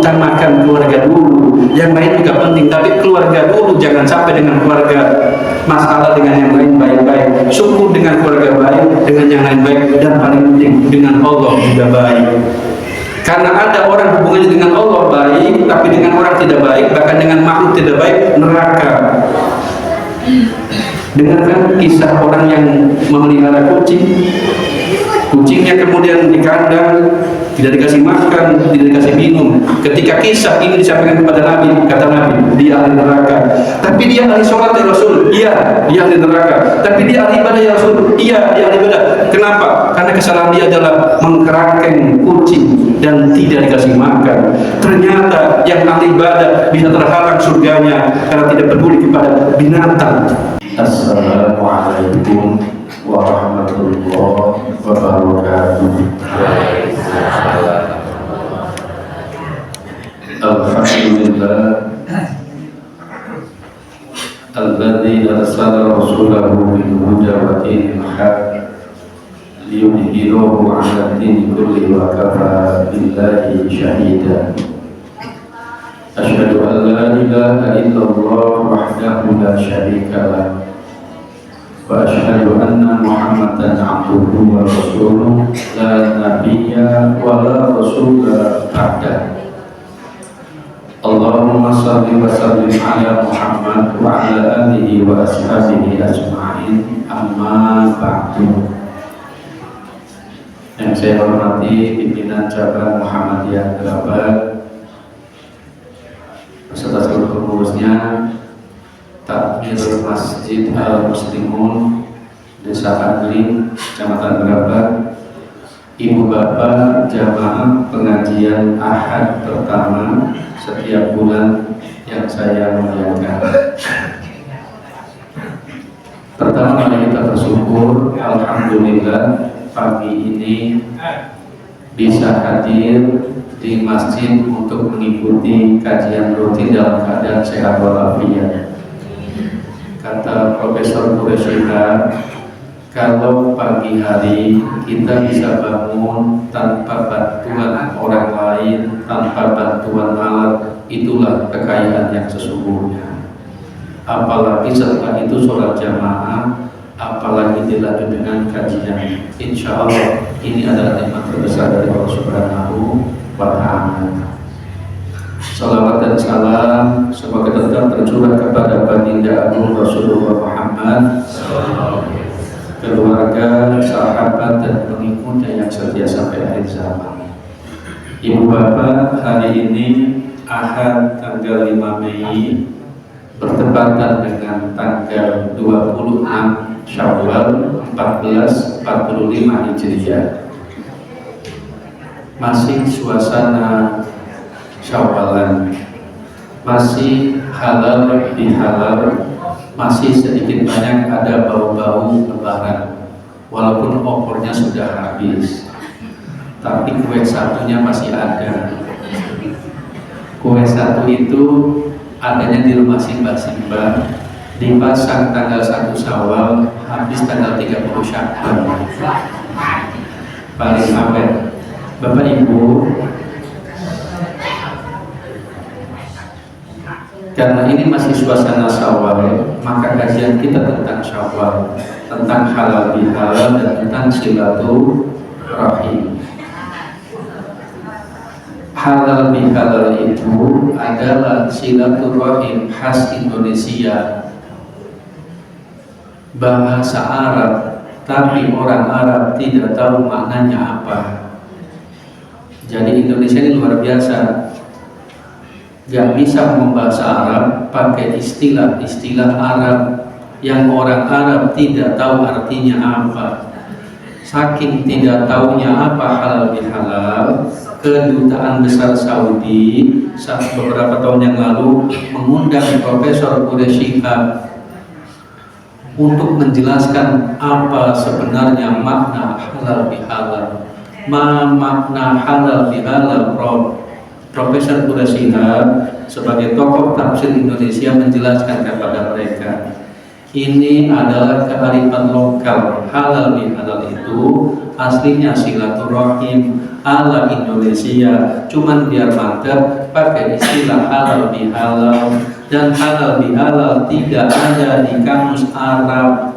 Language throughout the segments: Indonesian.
utamakan keluarga dulu. Yang lain juga penting, tapi keluarga dulu. Jangan sampai dengan keluarga masalah dengan yang lain baik-baik. Syukur dengan keluarga baik, dengan yang lain baik, dan paling penting dengan Allah juga baik. Karena ada orang hubungannya dengan Allah baik, tapi dengan orang tidak baik, bahkan dengan makhluk tidak baik, neraka. Dengarkan kisah orang yang memelihara kucing. Kucingnya kemudian di kandang, tidak dikasih makan, tidak dikasih minum. Ketika kisah ini disampaikan kepada Nabi, kata Nabi, dia ahli neraka. Tapi dia ahli sholat ya Rasul. Iya, dia ahli neraka. Tapi dia ahli ibadah ya Rasul. Iya, dia ahli ibadah. Kenapa? Karena kesalahan dia adalah mengkerangkeng kucing dan tidak dikasih makan. Ternyata yang ahli ibadah bisa terhalang surganya karena tidak peduli kepada binatang. Assalamualaikum warahmatullahi wabarakatuh. Alhamdulillah alladzi arsala rasulahu bil huda wa dinil haq liyudhhirahu 'ala dini kulli wa kafa billahi shahida. Asyhadu an la ilaha illallah wahdahu la syarika lah wa asyhadu anna Muhammadan 'abduhu wa rasuluh la nabiyya wa la rasula ba'da. Allahumma shalli wa sallim ala Muhammad wa ala alihi wa ashabihi ajma'in, amma ba'du. Yang saya hormati pimpinan cabang Muhammadiyah Gelabat beserta seluruh pengurusnya, Takmir Masjid Al-Muslimun Desa Adlin, Kecamatan Gelabat, Ibu Bapak jamaah pengajian Ahad pertama setiap bulan yang saya muliakan. Pertama kali kita bersyukur, alhamdulillah pagi ini bisa hadir di masjid untuk mengikuti kajian rutin dalam keadaan sehat walafiat. Kata Profesor Quraisyha, kalau pagi hari kita bisa bangun tanpa bantuan orang lain, tanpa bantuan alat, itulah kekayaan yang sesungguhnya. Apalagi setelah itu sholat jamaah, apalagi dilanjut dengan kajian. Insya Allah ini adalah nikmat terbesar dari Allah Subhanahu wa Ta'ala. Salawat dan salam semoga tetap tercurah kepada baginda agung Rasulullah Muhammad, keluarga, sahabat dan pengikutnya yang setia sampai akhir zaman. Ibu Bapak, hari ini Ahad tanggal 5 Mei bertepatan dengan tanggal 26 Syawal 1445 Hijriah. Masih suasana Syawalan, masih halal bihalal, masih sedikit banyak ada bau-bau lebaran. Walaupun opornya sudah habis, tapi kue satunya masih ada. Kue satu itu adanya di rumah Simba-Simba, dipasang tanggal 1 Syawal, habis tanggal 30 Syawal. Paling awet. Bapak Ibu, karena ini masih suasana Syawal, maka kajian kita tentang Syawal, tentang halal bihalal dan tentang silaturahim. Halal bihalal itu adalah silaturahim khas Indonesia, bahasa Arab, tapi orang Arab tidak tahu maknanya apa. Jadi Indonesia ini luar biasa, gak bisa membahasa Arab pakai istilah-istilah Arab yang orang Arab tidak tahu artinya apa. Saking tidak tahunya apa halal bihalal, Kedutaan Besar Saudi beberapa tahun yang lalu mengundang Profesor Quraisyha untuk menjelaskan apa sebenarnya makna halal bihalal. Makna halal bihalal, Profesor Quraisyha sebagai tokoh tafsir Indonesia menjelaskan kepada mereka, ini adalah kearifan lokal. Halal bihalal itu aslinya silaturahim ala Indonesia, cuman biar mantap pakai istilah halal bihalal, dan halal bihalal tidak ada di kamus Arab,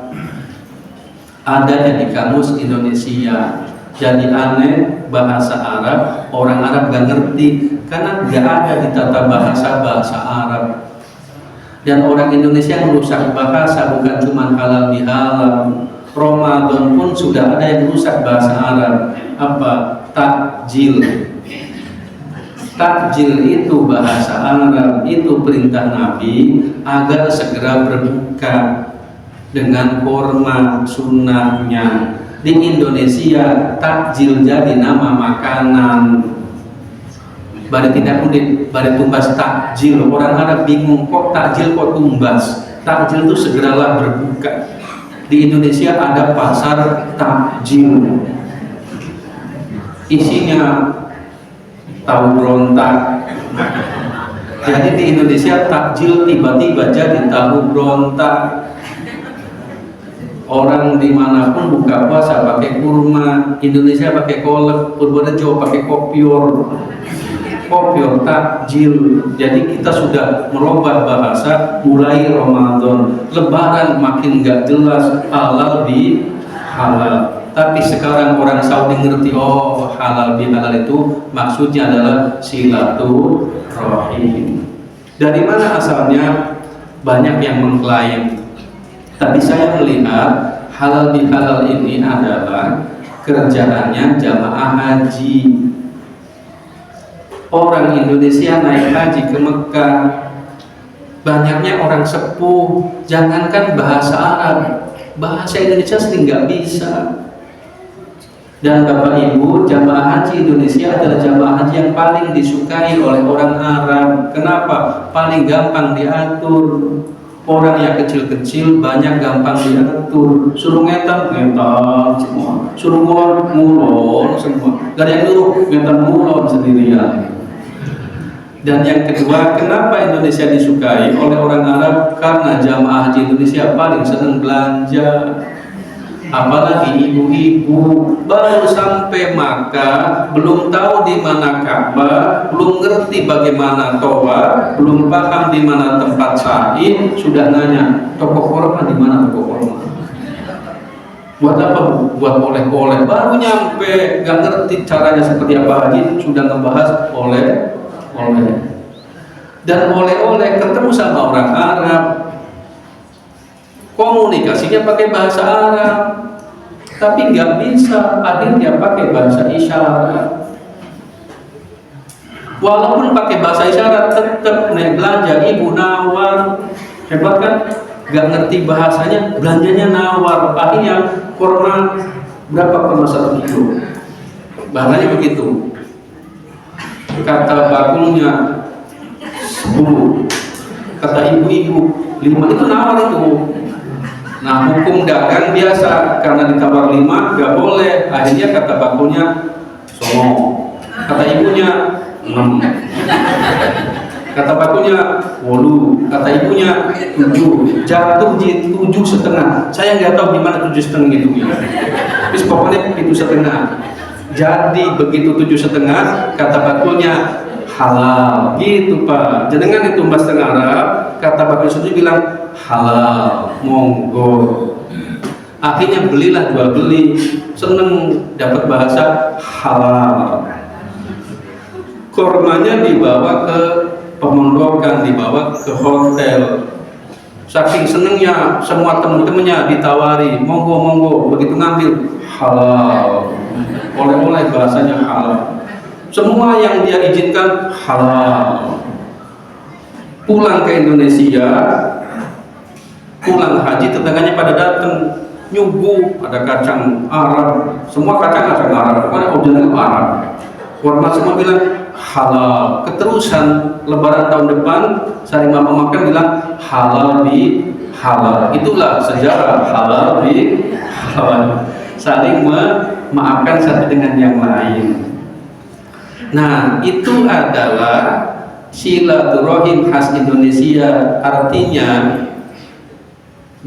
adanya di kamus Indonesia. Jadi aneh, bahasa Arab orang Arab gak ngerti karena gak ada di tata bahasa Arab. Dan orang Indonesia merusak bahasa bukan cuma halal bihalal. Ramadan pun sudah ada yang merusak bahasa Arab. Apa? Takjil. Takjil itu bahasa Arab, itu perintah Nabi agar segera berbuka dengan kurma sunnahnya. Di Indonesia takjil jadi nama makanan. Bari tidak kulit, bari tumbas takjil. Orang Arab bingung, kok takjil kok tumbas. Takjil itu segeralah berbuka. Di Indonesia ada pasar takjil, isinya tahu berontak. Jadi di Indonesia takjil tiba-tiba jadi tahu berontak. Orang dimanapun buka puasa pakai kurma, Indonesia pakai kolak, Purworejo pakai kopior takjil. Jadi kita sudah merubah bahasa mulai Ramadan. Lebaran makin gak jelas, halal bi halal. Tapi sekarang orang Saudi ngerti, oh halal bi halal itu maksudnya adalah silaturahim. Dari mana asalnya? Banyak yang mengklaim. Tapi saya melihat halal bihalal ini adalah kerjaannya jamaah haji. Orang Indonesia naik haji ke Mekah, banyaknya orang sepuh, jangankan bahasa Arab, bahasa Indonesia sering nggak bisa. Dan Bapak Ibu, jamaah haji Indonesia adalah jamaah haji yang paling disukai oleh orang Arab. Kenapa? Paling gampang diatur. Orang yang kecil-kecil banyak gampang diatur, suruh ngetan semua, suruh ngulon semua, gak ada yang nyuruh ngetan ngulon sendirian. Dan yang kedua, kenapa Indonesia disukai oleh orang Arab? Karena jamaah haji Indonesia paling senang belanja. Apalagi ibu-ibu baru sampai Makkah, belum tahu di mana Ka'bah, belum ngerti bagaimana tawaf, belum paham di mana tempat sa'i, sudah nanya toko korma di mana toko korma. Buat apa? Buat oleh-oleh. Baru nyampe, gak ngerti caranya seperti apa haji, sudah ngebahas oleh-oleh. Dan oleh-oleh ketemu sama orang Arab, komunikasinya pakai bahasa Arab, tapi nggak bisa, akhirnya pakai bahasa isyarat. Walaupun pakai bahasa isyarat, tetap naik belanja, ibu nawar, hebat kan? Nggak ngerti bahasanya, belanjanya nawar. Akhirnya kurma berapa kurma 1 kilo? Bahasanya begitu. Kata bakulnya 10, kata ibu-ibu 5, itu nawar itu. Nah, hukum dagang biasa, karena ditawar 5 gak boleh. Akhirnya kata bakulnya songo, kata ibunya 6, kata bakulnya 8, kata ibunya 7, jatuh di 7,5. Saya nggak tahu gimana 7,5 itu. Terus pokoknya 7,5. Jadi begitu 7,5, kata bakulnya halal, gitu Pak. Jangan itu Mas Tengah Arab, kata bakul suci bilang halal, monggo. Akhirnya belilah, jual beli, seneng dapat bahasa halal. Kormanya dibawa ke pemondokan, dibawa ke hotel. Saking senengnya, semua teman-temannya ditawari, monggo, begitu ngambil halal, oleh-oleh bahasanya halal. Semua yang dia izinkan halal. Pulang ke Indonesia, pulang haji, tetangganya pada datang nyuguh, ada kacang Arab, semua kacang Arab, pokoknya original Arab. Warma semua bilang halal. Keterusan Lebaran tahun depan, saling makan bilang halal bi halal. Itulah sejarah halal bi halal. Saling memaafkan satu dengan yang lain. Nah, itu adalah silaturahim khas Indonesia. Artinya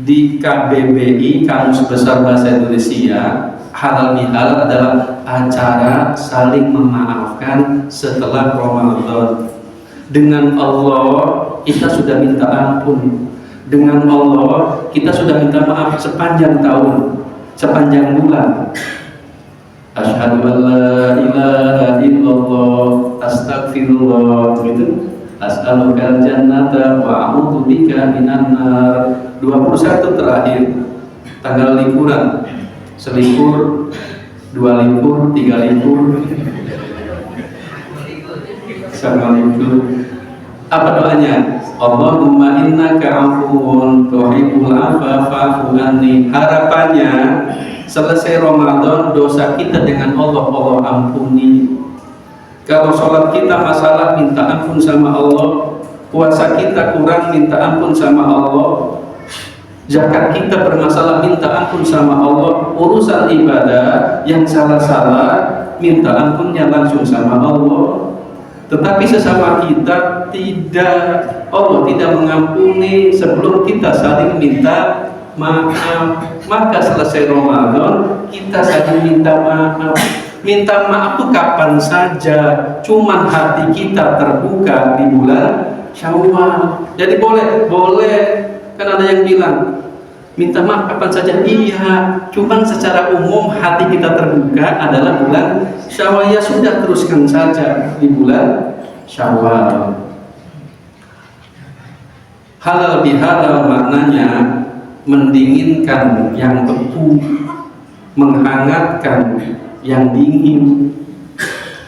di KBBI, Kamus Besar Bahasa Indonesia, halal bihalal adalah acara saling memaafkan setelah Ramadan. Dengan Allah kita sudah minta ampun. Dengan Allah kita sudah minta maaf sepanjang tahun, sepanjang bulan. Asyhadu an la ilaha illallah, astagfirullah, gitu. As'alukal jannata wa a'udzu bika minan nar. 21 terakhir tanggal liburan, selibur, 2 libur, 3 libur, sama libur. Apa doanya? Allahumma innaka afuwun tuhibbul afwa fa'fu anni. Harapannya selesai Ramadan dosa kita dengan Allah ampuni. Kalau sholat kita masalah minta ampun sama Allah, puasa kita kurang minta ampun sama Allah, zakat kita bermasalah minta ampun sama Allah, urusan ibadah yang salah-salah minta ampunnya langsung sama Allah. Tetapi sesama kita tidak, Allah tidak mengampuni sebelum kita saling minta maaf. Maka selesai Ramadan kita saling minta maaf. Minta maaf itu kapan saja, cuman hati kita terbuka di bulan Syawal. Jadi boleh, kan ada yang bilang minta maaf kapan saja. Iya, cuman secara umum hati kita terbuka adalah bulan Syawal. Ya sudah, teruskan saja di bulan Syawal. Halal bihalal maknanya mendinginkan yang beku, menghangatkan yang dingin,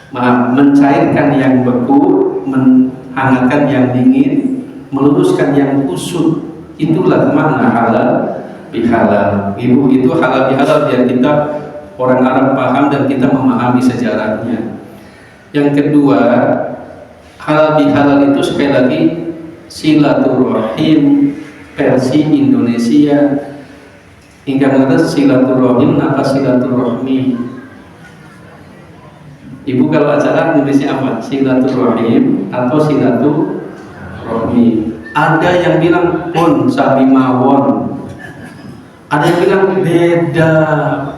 mencairkan yang beku, menghangatkan yang dingin, meluruskan yang kusut. Itulah makna halal bihalal. Ibu, itu halal bihalal biar kita orang Arab paham dan kita memahami sejarahnya. Yang kedua, halal bihalal itu sekali lagi silaturahim versi Indonesia. Hingga mengenai silaturahim apa silaturahmi. Ibu kalau acara nulisnya apa? Silaturahim atau silaturahmi. Ada yang bilang pun sabi mawon. Ada yang bilang beda,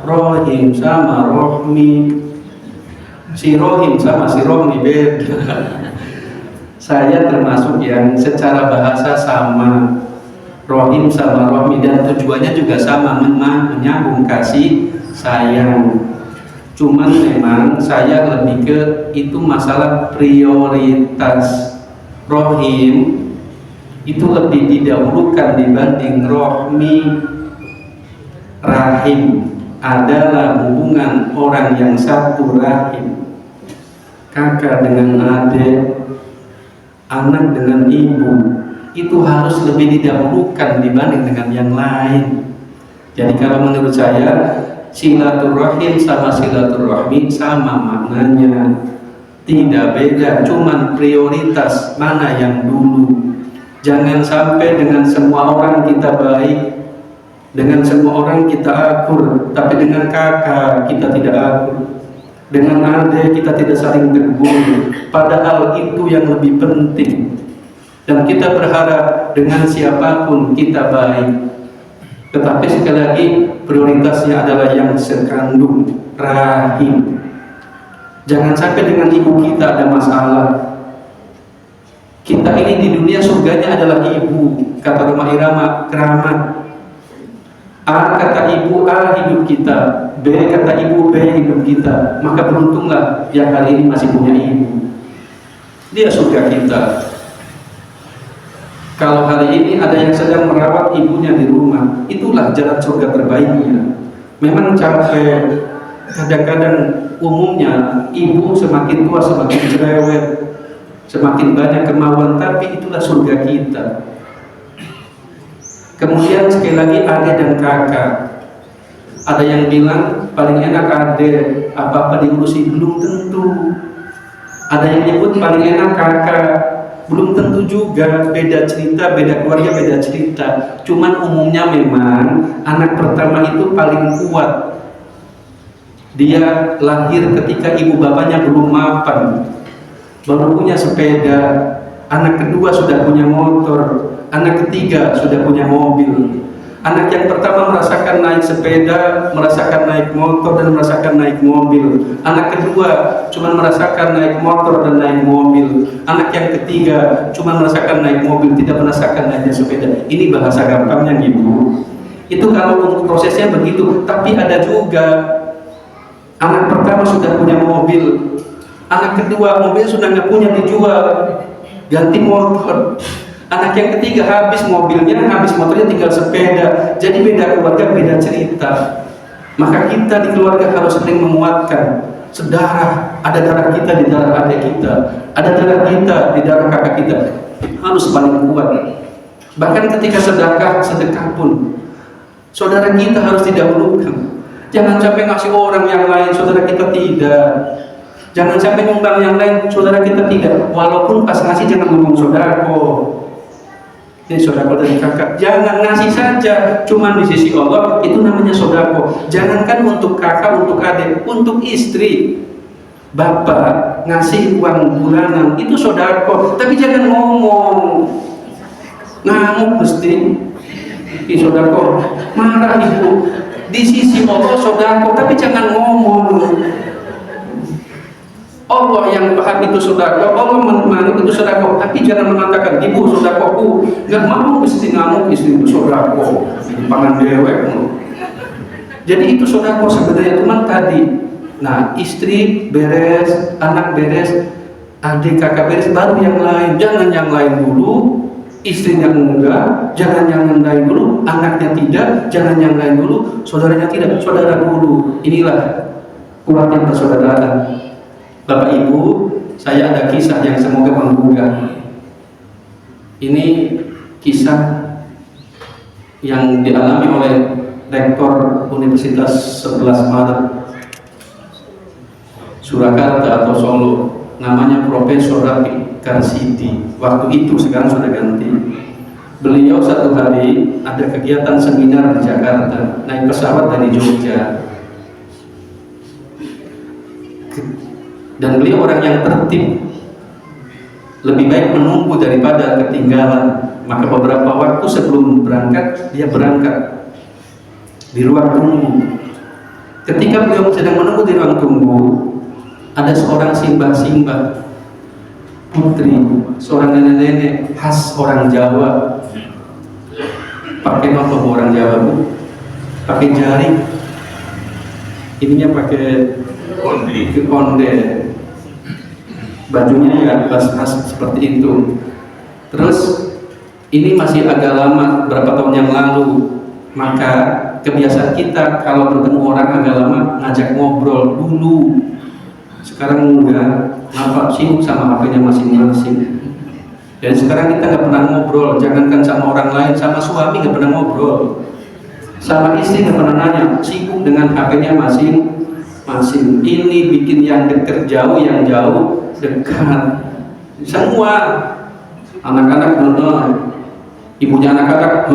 rohim sama rohmi. Si rohim sama si rohmi beda. Saya termasuk yang secara bahasa sama, rohim sama rohmi, dan tujuannya juga sama, menyambung kasih sayang. Cuman memang saya lebih ke itu masalah prioritas. Rohim itu lebih didahulukan dibanding rohmi. Rahim adalah hubungan orang yang satu rahim, kakak dengan adik, anak dengan ibu, itu harus lebih didahulukan dibanding dengan yang lain. Jadi kalau menurut saya silaturahim sama silaturahmi sama maknanya, tidak beda, cuman prioritas mana yang dulu. Jangan sampai dengan semua orang kita baik, dengan semua orang kita akur, tapi dengan kakak kita tidak akur, dengan adik kita tidak saling tegur, padahal itu yang lebih penting. Dan kita berharap dengan siapapun kita baik, tetapi sekali lagi prioritasnya adalah yang sekandung, rahim. Jangan sampai dengan ibu kita ada masalah. Kita ini di dunia surganya adalah ibu, kata Roma Irama keramat. A kata ibu, A hidup kita. B kata ibu, B hidup kita. Maka beruntunglah yang hari ini masih punya ibu. Dia surga kita. Kalau hari ini ada yang sedang merawat ibunya di rumah, itulah jalan surga terbaiknya. Memang capek, kadang-kadang umumnya ibu semakin tua semakin cerewet, semakin banyak kemauan, tapi itulah surga kita. Kemudian sekali lagi adik dan kakak. Ada yang bilang paling enak adik, apa-apa diurusi, belum tentu. Ada yang nyebut paling enak kakak, belum tentu juga. Beda cerita, beda keluarga, beda cerita. Cuman umumnya memang anak pertama itu paling kuat. Dia lahir ketika ibu bapaknya belum mapan, baru punya sepeda. Anak kedua sudah punya motor, anak ketiga sudah punya mobil, Anak yang pertama merasakan naik sepeda, merasakan naik motor, dan merasakan naik mobil. Anak kedua cuma merasakan naik motor dan naik mobil. Anak yang ketiga cuma merasakan naik mobil, tidak merasakan naiknya sepeda. Ini bahasa gampangnya gitu. Itu kalau untuk prosesnya begitu. Tapi ada juga anak pertama sudah punya mobil, anak kedua mobil sudah nggak punya, dijual, ganti motor. Anak yang ketiga habis mobilnya, habis motornya, tinggal sepeda. Jadi beda keluarga, beda cerita. Maka kita di keluarga harus sering menguatkan. Sedarah, ada darah kita di darah adik kita, ada darah kita di darah kakak kita, harus paling kuat. Bahkan ketika sedekah pun, saudara kita harus didahulukan. Jangan sampai ngasih orang yang lain, saudara kita tidak. Jangan sampai nyumbang yang lain, saudara kita tidak. Walaupun pas ngasih jangan ngomong sodako. Ini sodako dari kakak. Jangan ngasih saja, cuman di sisi Allah itu namanya sodako. Jangankan untuk kakak, untuk adik, untuk istri. Bapak ngasih uang bulanan itu sodako, tapi jangan ngomong. Ngamuk mesti. Ini sodako, marah ibu. Di sisi Allah sodako, tapi jangan ngomong. Allah yang paham itu sodako, Allah menurut itu sodako, tapi jangan mengatakan ibu sodakoku, nggak mau mesti ngamuk istri itu sodako, pangan dewek. Jadi itu sodako sebenarnya teman tadi. Nah istri beres, anak beres, adik kakak beres, baru yang lain. Jangan yang lain dulu, istrinya enggak, jangan yang lain dulu, anaknya tidak, jangan yang lain dulu, saudaranya tidak, saudara dulu. Inilah kuatnya persaudaraan. Bapak Ibu, saya ada kisah yang semoga menggugah. Ini kisah yang dialami oleh Rektor Universitas 11 Maret Surakarta atau Solo, namanya Profesor Rafiq Karsidi. Waktu itu, sekarang sudah ganti. Beliau satu hari ada kegiatan seminar di Jakarta, naik pesawat dari Jogja. Dan beliau orang yang tertib, lebih baik menunggu daripada ketinggalan. Maka beberapa waktu sebelum berangkat, dia berangkat di ruang tunggu. Ketika beliau sedang menunggu di ruang tunggu, ada seorang simbah-simbah putri, seorang nenek-nenek khas orang Jawa. Pakai apa orang Jawa, Bu? Pakai jari. Ininya pakai konde. Bajunya ya khas seperti itu. Terus ini masih agak lama, berapa tahun yang lalu. Maka kebiasaan kita kalau bertemu orang agak lama ngajak ngobrol dulu. Sekarang enggak, kenapa sibuk sama HP-nya masing-masing. Dan sekarang kita nggak pernah ngobrol, jangankan sama orang lain, sama suami nggak pernah ngobrol, sama istri nggak pernah nanya, sibuk dengan HP-nya masing-masing. Ini bikin yang dekat jauh, yang jauh dekat. Semua anak-anak ibunya anak-anak,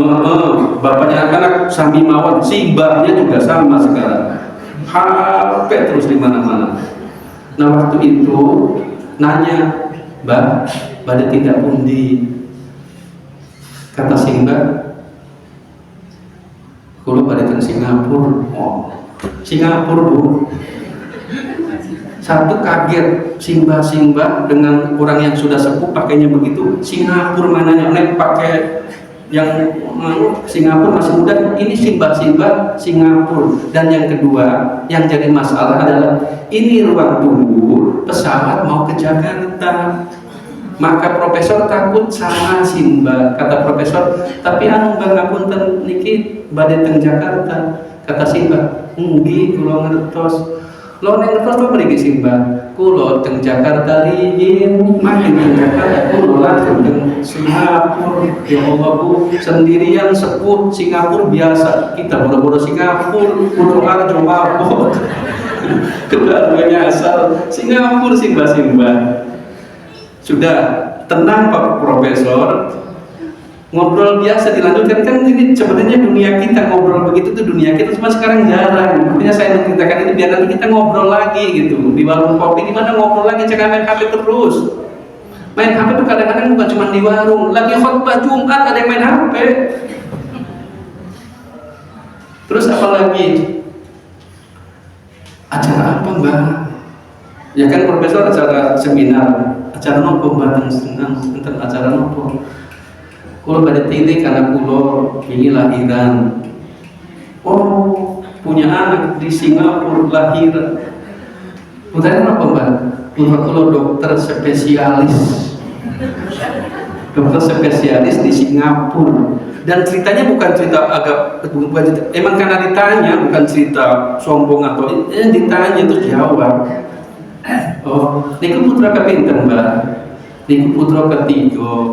bapaknya anak-anak sambil mawon, simbahnya juga sama sekarang. HP terus di mana-mana. Nah waktu itu nanya, Mbak, pada tidak pundi? Kata Simbah, kalau pada ke Singapura. Oh, Singapura, Bu. Satu kaget, Simbah dengan orang yang sudah sepuh pakainya begitu. Singapura mananya, nek pakai yang Singapura masih muda, ini Simbah Singapura. Dan yang kedua yang jadi masalah adalah ini ruang tunggu pesawat mau ke Jakarta. Maka profesor takut sama Simbah. Kata profesor, tapi anu Mbak ngapunten niki badhe teng Jakarta. Kata Simbah, nggih kula ngertos. Lo neng ngertos apa mriki Simbah? Kula teng Jakarta riyin, makin teng Jakarta kula langsung teng Singapura. Ya Allah Bu, sendirian sepuh Singapura biasa. Kita boro-boro Singapura, Pulau Arjo mabok. Kedua-duanya asal Singapura Simbah. Sudah tenang Pak Profesor, ngobrol biasa dilanjutkan. Kan ini sebenarnya dunia kita ngobrol begitu tuh dunia kita, cuma sekarang jarang. Makanya saya menceritakan ini biar nanti kita ngobrol lagi gitu di warung kopi, di mana ngobrol lagi, jangan main HP terus. Main HP tuh kadang-kadang bukan cuma di warung, lagi khotbah Jumat ada yang main HP. Terus apalagi? Acara apa mbak? Ya kan profesor acara seminar, acara nopo mbak tentang acara nopo. Kalau pada titik karena kulo ini lahiran. Oh, punya anak di Singapura lahiran. Putranya apa mbak? Putra kulo dokter spesialis. Dokter spesialis di Singapura. Dan ceritanya bukan cerita bukan cerita, emang karena ditanya, bukan cerita sombong atau ditanya terus jawab. Oh, niku putra kepinten mbak, niku putra ketiga,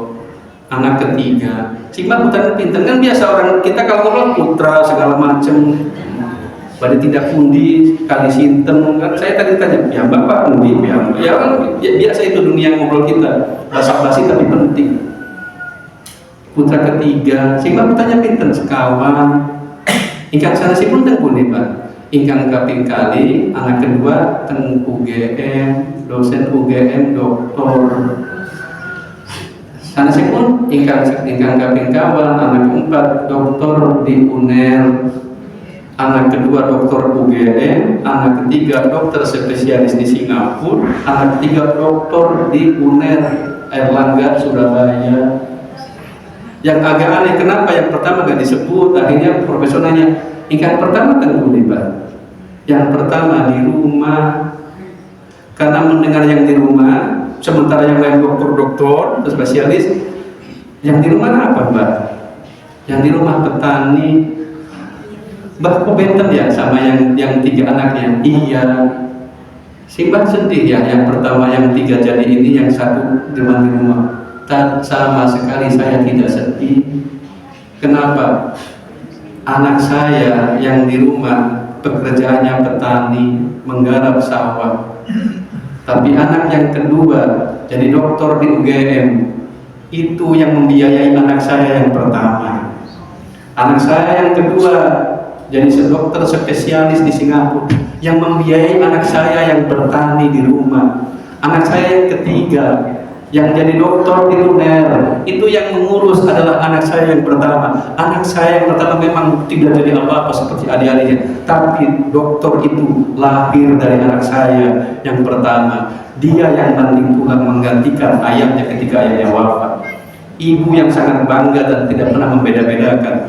anak ketiga. Si mbak putra kepinten kan biasa orang kita kalau ngomong putra segala macam. Pada tidak pundi kali sinten kan saya tadi tanya ya bapak pundi ya biasa itu dunia ngobrol kita basa-basi tapi penting. Putra ketiga, sehingga bertanya pinten sekawan. Ingkang sanesipun teng pundi Pak? Ingkang kaping kali, anak kedua teng UGM, dosen UGM doktor. Sanesipun ingkang kaping kawan, anak keempat doktor di UNER. Anak kedua dokter UGM, anak ketiga dokter spesialis di Singapura, anak ketiga dokter di UNER Erlangga Surabaya. Yang agak aneh kenapa yang pertama gak disebut, akhirnya profesor nanya, ingkang pertama tentu nih Pak. Yang pertama di rumah, karena mendengar yang di rumah, sementara yang lain dokter spesialis, yang di rumah apa Mbak? Yang di rumah petani. Mbak kok benten ya sama yang tiga anaknya? Iya. Si Mbak sedih ya, yang pertama yang tiga jadi ini, yang satu di rumah. Sama sekali saya tidak sedih. Kenapa? Anak saya yang di rumah pekerjaannya petani, menggarap sawah. Tapi anak yang kedua jadi dokter di UGM, itu yang membiayai anak saya yang pertama. Anak saya yang kedua jadi dokter spesialis di Singapura, yang membiayai anak saya yang bertani di rumah. Anak saya yang ketiga yang jadi dokter di UNER, itu yang mengurus adalah anak saya yang pertama. Anak saya yang pertama memang tidak jadi apa-apa seperti adik-adiknya, tapi dokter itu lahir dari anak saya yang pertama. Dia yang nanti pulang menggantikan ayahnya ketika ayahnya wafat. Ibu yang sangat bangga dan tidak pernah membeda-bedakan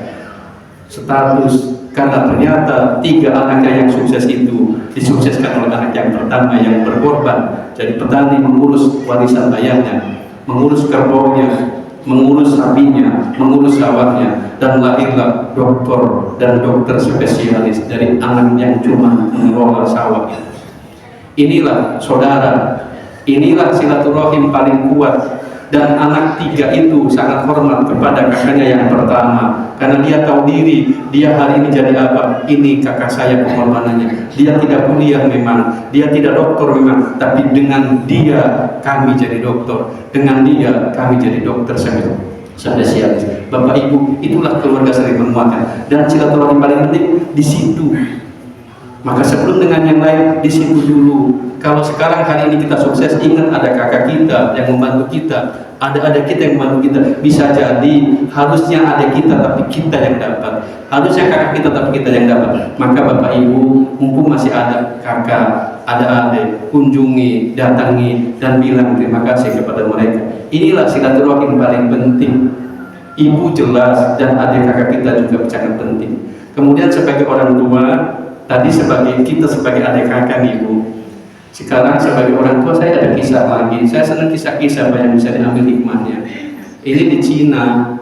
status, karena ternyata tiga anaknya yang sukses itu disukseskan oleh anak yang pertama yang berkorban jadi petani, mengurus warisan ayahnya, mengurus kerbaunya, mengurus sapinya, mengurus sawahnya, dan lahirlah dokter dan dokter spesialis dari anak yang cuma mengelola sawah. Inilah saudara, inilah silaturahim paling kuat. Dan anak tiga itu sangat hormat kepada kakaknya yang pertama, karena dia tahu diri, dia hari ini jadi apa, ini kakak saya pengorbanannya. Dia tidak kuliah memang, dia tidak dokter memang, tapi dengan dia kami jadi dokter, dengan dia kami jadi dokter spesialis. Bapak Ibu, itulah keluarga saling menguatkan, dan silaturahim paling penting di situ. Maka sebelum dengan yang lain di situ dulu. Kalau sekarang hari ini kita sukses, ingat ada kakak kita yang membantu kita, ada kita yang membantu kita. Bisa jadi harusnya ada kita tapi kita yang dapat, harusnya kakak kita tapi kita yang dapat. Maka Bapak Ibu, mumpung masih ada kakak, ada adik, kunjungi, datangi, dan bilang terima kasih kepada mereka. Inilah silaturahim paling penting. Ibu jelas dan adik kakak kita juga sangat penting. Kemudian sebagai orang tua, tadi sebagai kita sebagai adik kakak Ibu. Sekarang sebagai orang tua saya ada kisah lagi. Saya senang kisah-kisah yang bisa diambil hikmahnya. Ini di Cina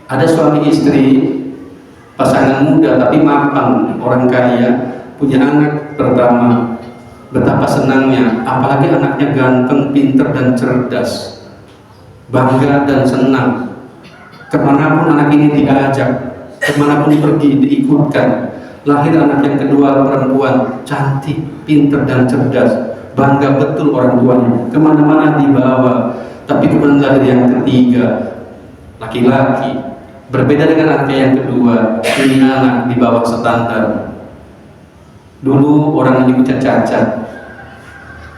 ada suami istri, pasangan muda tapi mapan, orang kaya, punya anak pertama. Betapa senangnya, apalagi anaknya ganteng, pinter dan cerdas, bangga dan senang. Kemanapun anak ini diajak, kemanapun pergi diikutkan. Lahir anak yang kedua perempuan, cantik, pinter dan cerdas, bangga betul orang tuanya, kemana-mana dibawa. Tapi kemudian lahir yang ketiga, laki-laki, berbeda dengan anak yang kedua. Ini anak di bawah standar. Dulu orang menyebutnya cacat,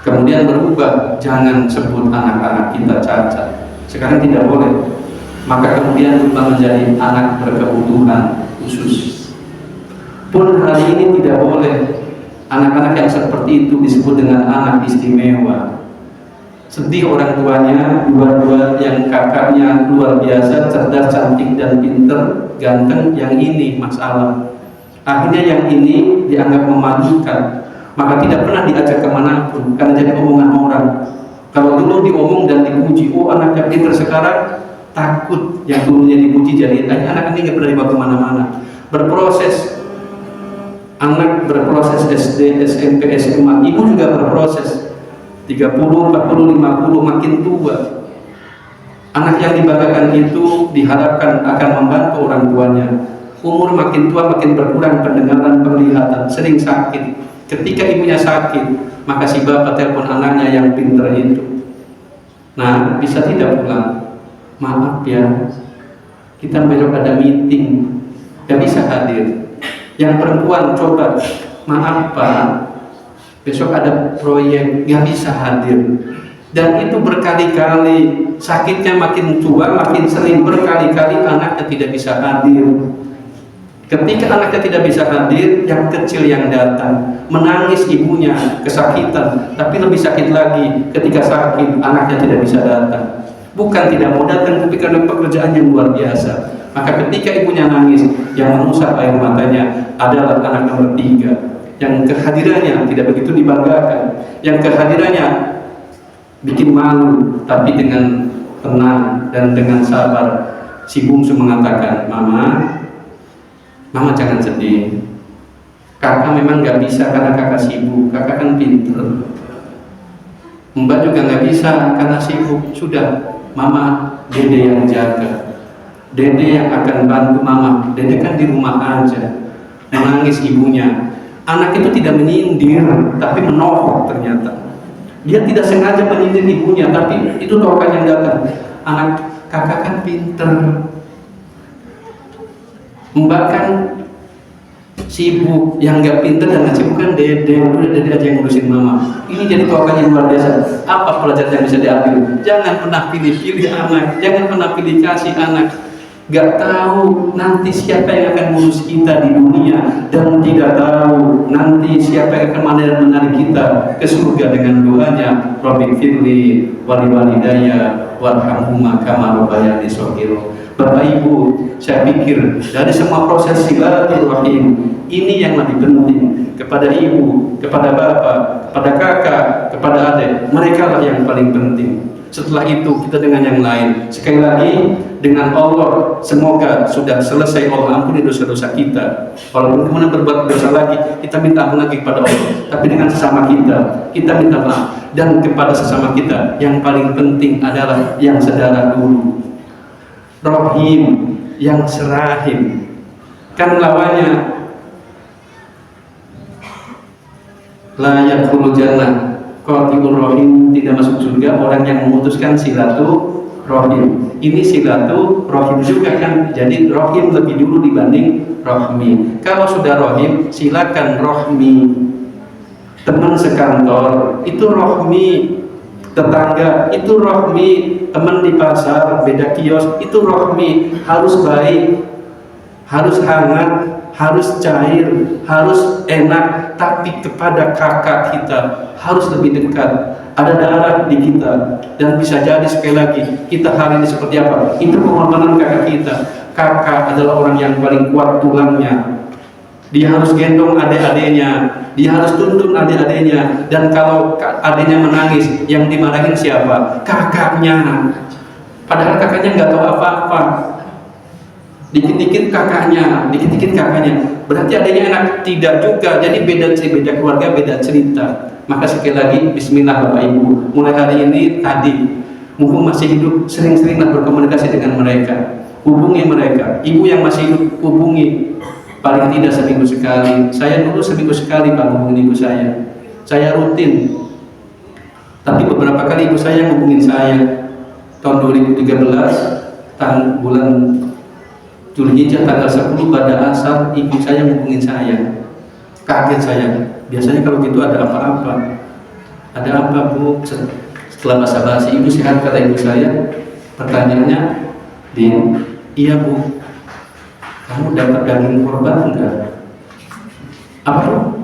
kemudian berubah, jangan sebut anak-anak kita cacat, sekarang tidak boleh. Maka kemudian berubah menjadi anak berkebutuhan khusus. Pun hari ini tidak boleh anak-anak yang seperti itu disebut dengan anak istimewa. Sedih orang tuanya, dua-dua yang kakaknya luar biasa, cerdas, cantik, dan pinter, ganteng, yang ini masalah. Akhirnya yang ini dianggap memalukan, maka tidak pernah diajak kemanapun, karena jadi omongan orang. Kalau dulu diomong dan dipuji, oh anaknya pinter, sekarang takut yang dulunya dipuji jadi anak ini nggak pernah dibawa kemana-mana. Berproses, anak berproses SD, SMP, SMA, ibu juga berproses 30, 40, 50, makin tua. Anak yang dibanggakan itu diharapkan akan membantu orang tuanya. Umur makin tua makin berkurang pendengaran, penglihatan, sering sakit. Ketika ibunya sakit, maka si bapak telepon anaknya yang pintar itu. Nah, bisa tidak pulang? Maaf ya, kita besok ada meeting, gak bisa hadir. Yang perempuan coba, maaf Pak, besok ada proyek, gak bisa hadir. Dan itu berkali-kali, sakitnya makin tua, makin sering, berkali-kali anaknya tidak bisa hadir. Ketika anaknya tidak bisa hadir, yang kecil yang datang, menangis ibunya, kesakitan, tapi lebih sakit lagi ketika sakit, anaknya tidak bisa datang. Bukan tidak mau datang, tapi karena pekerjaan yang luar biasa. Maka ketika ibunya nangis, yang mengusap air matanya adalah anak nomor 3, yang kehadirannya tidak begitu dibanggakan, yang kehadirannya bikin malu, tapi dengan tenang dan dengan sabar, si bungsu mengatakan, Mama jangan sedih. Kakak memang gak bisa karena kakak sibuk, kakak kan pinter. Mbak juga gak bisa karena sibuk. Sudah, Mama, Dede yang jaga. Dede yang akan bantu Mama. Dede kan di rumah aja. Menangis ibunya. Anak itu tidak menyindir, tapi menohok ternyata. Dia tidak sengaja menyindir ibunya, tapi itu tokan yang datang. Anak kakak kan pinter. Mbak kan sibuk, yang nggak pinter dan nggak sibuk kan Dede, udah Dede aja yang ngurusin Mama. Ini jadi tokoh yang luar biasa. Apa pelajaran yang bisa diambil? Jangan pernah pilih-pilih anak, jangan pernah pilih kasih anak. Gak tahu nanti siapa yang akan ngurus kita di dunia, dan tidak tahu nanti siapa yang akan menarik kita ke surga dengan doanya Rabbi firli wali walidayya warhamhuma kama rabbayani shaghira. Bapak Ibu, saya pikir dari semua proses silaturahim ini yang lebih penting, kepada ibu, kepada bapak, kepada kakak, kepada adik, mereka lah yang paling penting. Setelah itu kita dengan yang lain. Sekali lagi, dengan Allah, semoga sudah selesai. Allah ampuni dosa-dosa kita. Walaupun kemudian berbuat dosa lagi, kita minta ampun lagi kepada Allah. Tapi dengan sesama kita minta maaf. Dan kepada sesama kita, yang paling penting adalah yang saudara dulu, Rohim, yang serahim. Kan lawannya la yadkhulul jannah qati'ur rohim, tidak masuk surga orang yang memutuskan silaturahim. Ini silaturahim juga kan, jadi rohim lebih dulu dibanding rohmi. Kalau sudah rohim, silakan rohmi. Teman sekantor itu rohmi, tetangga itu rohmi, teman di pasar beda kios itu rohmi. Harus baik, harus hangat, harus cair, harus enak. Tapi kepada kakak kita harus lebih dekat, ada darah di kita. Dan bisa jadi sekali lagi, kita hari ini seperti apa, itu pengorbanan kakak kita. Kakak adalah orang yang paling kuat tulangnya. Dia harus gendong adik-adiknya, dia harus tuntun adik-adiknya. Dan kalau adiknya menangis, yang dimarahin siapa? Kakaknya. Padahal kakaknya nggak tahu apa-apa. Dikit-dikit kakaknya, dikit-dikit kakaknya. Berarti adiknya enak? Tidak juga. Jadi beda keluarga, beda cerita. Maka sekali lagi, bismillah Bapak Ibu. Mulai hari ini, tadi, mumpung masih hidup, sering-seringlah berkomunikasi dengan mereka. Hubungi mereka. Ibu yang masih hidup, hubungi. Paling tidak seminggu sekali. Saya dulu seminggu sekali Pak hubungin ibu saya. Saya rutin. Tapi beberapa kali ibu saya hubungin saya. Tahun 2013, bulan Zulhijjah tanggal 10 pada asar, ibu saya hubungin saya. Kaget saya. Biasanya kalau gitu ada apa-apa. Ada apa Bu? Setelah basa-basi, ibu sehat kata ibu saya. Pertanyaannya, Din, iya Bu, kamu dapat daging korban enggak? Apa tuh?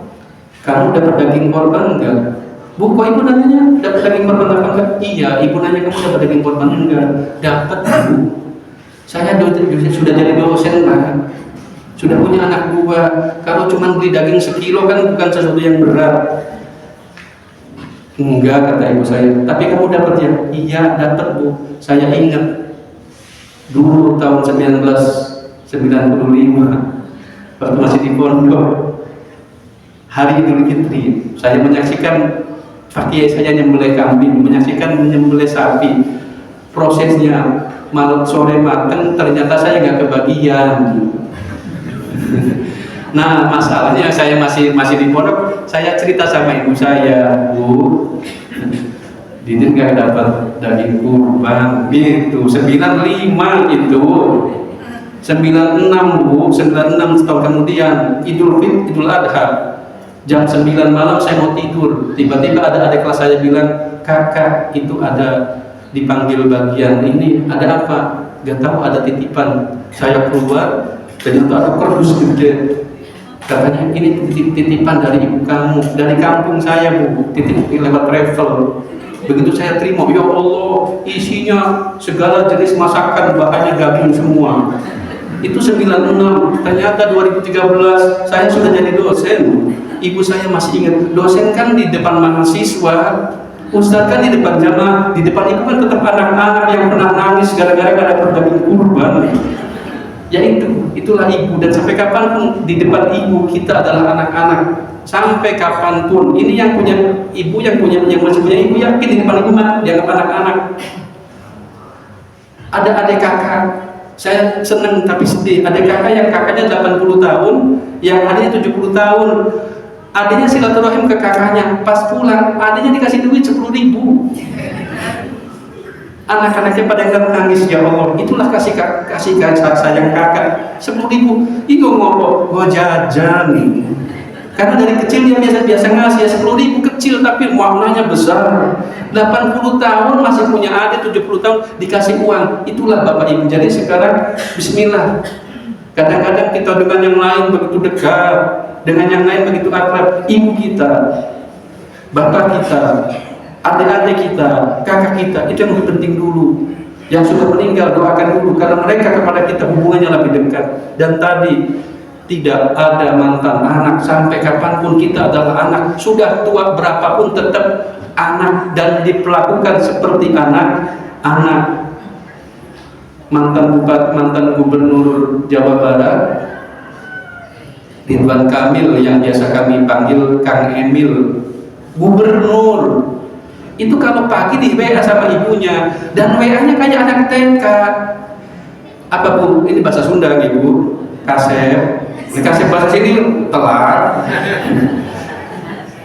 Kamu dapat daging korban enggak? Bu, kok ibu nanya dapat daging korban apa enggak? Iya, ibu nanya kamu dapat daging korban enggak? Dapat, Bu. Saya sudah jadi dosen, Pak. Sudah punya anak dua. Kalau cuma beli daging sekilo kan bukan sesuatu yang berat. Enggak, kata ibu saya. Tapi kamu dapat ya? Iya, dapat, Bu. Saya ingat dulu tahun 1995 waktu masih di pondok, hari Idul Fitri, saya menyaksikan Pak Kiai saya nyembelih kambing, menyaksikan menyembelih sapi. Prosesnya malam sore matang, ternyata saya nggak kebagian. Nah, masalahnya saya masih di pondok, saya cerita sama ibu saya, Bu, Didin nggak dapat daging kurban, gitu. 95 itu. 96, Bu, 96 setahun kemudian Idul Adha jam 9 malam saya mau tidur, tiba-tiba ada adik kelas saya bilang, kakak itu ada dipanggil bagian ini, ada apa? Gak tahu, ada titipan. Saya keluar, ternyata ada kardus gede, katanya ini titipan dari ibu kamu, dari kampung saya, Bu, titip lewat travel. Begitu saya terima, ya Allah, isinya segala jenis masakan, bahannya daging semua. Itu 96, ternyata 2013 saya sudah jadi dosen. Ibu saya masih ingat, dosen kan di depan mahasiswa, ustadz kan di depan jamaah, di depan ibu kan tetap anak-anak yang pernah nangis gara-gara ada daging kurban. Ya itulah ibu, dan sampai kapanpun di depan ibu kita adalah anak-anak. Sampai kapanpun, ini yang punya ibu, yang masih punya ibu, yakin di depan ibu mah dianggap anak-anak. Ada adik kakak, saya senang tapi sedih. Ada kakak yang kakaknya 80 tahun, yang adiknya 70 tahun. Adiknya silaturahim ke kakaknya, pas pulang adiknya dikasih duit 10.000. Anak-anaknya pada nangis, ya Allah, itulah kasih sayang kakak. 10.000, itu ngopo, gua jajan. Karena dari kecil dia biasa ngasih, ya 10.000 kecil tapi maknanya besar. 80 tahun masih punya adik, 70 tahun dikasih uang. Itulah Bapak Ibu. Jadi sekarang bismillah. Kadang-kadang kita dengan yang lain begitu dekat, dengan yang lain begitu akrab. Ibu kita, bapak kita, adik-adik kita, kakak kita, itu yang lebih penting dulu. Yang sudah meninggal doakan dulu, karena mereka kepada kita hubungannya lebih dekat. Dan tadi tidak ada mantan anak, sampai kapanpun kita adalah anak. Sudah tua berapapun tetap anak, dan diperlakukan seperti anak. Mantan gubernur Jawa Barat Ridwan Kamil, yang biasa kami panggil Kang Emil, gubernur, itu kalau pagi di WA sama ibunya, dan WA-nya kayak anak TK. Apa, Bu? Ini bahasa Sunda, Ibu. Kasep bahasa sini telat.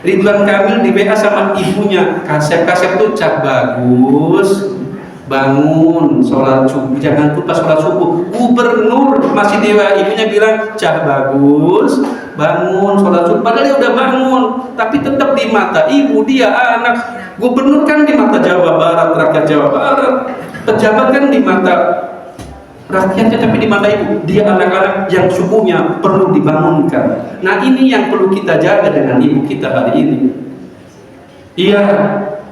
Ridwan Kamil di WA sama ibunya, kasep tuh cak bagus, bangun sholat subuh, jangan lupa sholat subuh. Gubernur masih di WA, ibunya bilang cak bagus, bangun sholat subuh, padahal dia udah bangun, tapi tetap di mata ibu dia anak. Gubernur kan di mata Jawa Barat, rakyat Jawa Barat, pejabat kan di mata rakyatnya, tapi di mata ibu dia anak-anak yang subuhnya perlu dibangunkan. Nah, ini yang perlu kita jaga dengan ibu kita hari ini. Iya,